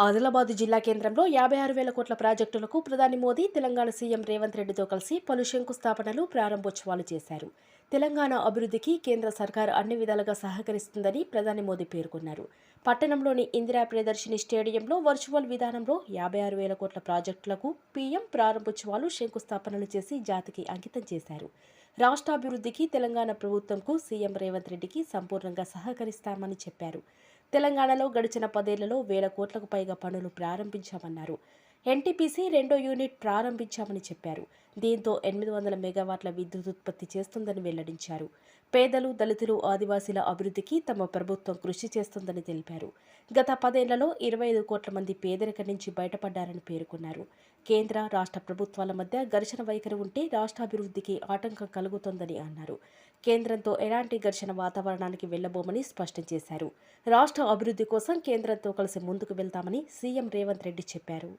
ఆదిలాబాద్ జిల్లా కేంద్రంలో 56,000 కోట్ల ప్రాజెక్టులకు ప్రధాని మోదీ తెలంగాణ సీఎం రేవంత్ రెడ్డితో కలిసి పలు శంకుస్థాపనలు ప్రారంభోత్సవాలు చేశారు. తెలంగాణ అభివృద్ధికి కేంద్ర సర్కార్ అన్ని విధాలుగా సహకరిస్తుందని ప్రధాని మోదీ పేర్కొన్నారు. పట్టణంలోని ఇందిరా ప్రియదర్శిని స్టేడియంలో వర్చువల్ విధానంలో 56,000 కోట్ల ప్రాజెక్టులకు పీఎం ప్రారంభోత్సవాలు శంకుస్థాపనలు చేసి జాతికి అంకితం చేశారు. రాష్ట్రాభివృద్ధికి తెలంగాణ ప్రభుత్వంకు సీఎం రేవంత్ రెడ్డికి సంపూర్ణంగా సహకరిస్తామని చెప్పారు. తెలంగాణలో గడిచిన 10 ఏళ్లలో 1,000 కోట్లకు పైగా పనులు ప్రారంభించామన్నారు. ఎన్టీపీసీ 2వ యూనిట్ ప్రారంభించామని చెప్పారు. దీంతో 800 మెగావాట్ల విద్యుత్ ఉత్పత్తి చేస్తుందని వెల్లడించారు. పేదలు, దళితులు, ఆదివాసీల అభివృద్ధికి తమ ప్రభుత్వం కృషి చేస్తుందని తెలిపారు. గత 10 ఏళ్లలో 25 కోట్ల మంది పేదరికం నుంచి బయటపడ్డారని పేర్కొన్నారు. కేంద్ర, రాష్ట్ర ప్రభుత్వాల మధ్య ఘర్షణ వైఖరి ఉంటే రాష్ట్రాభివృద్ధికి ఆటంకం కలుగుతోందని అన్నారు. కేంద్రంతో ఎలాంటి ఘర్షణ వాతావరణానికి వెళ్లబోమని స్పష్టం చేశారు. రాష్ట్ర అభివృద్ధి కోసం కేంద్రంతో కలిసి ముందుకు వెళ్తామని సీఎం రేవంత్ రెడ్డి చెప్పారు.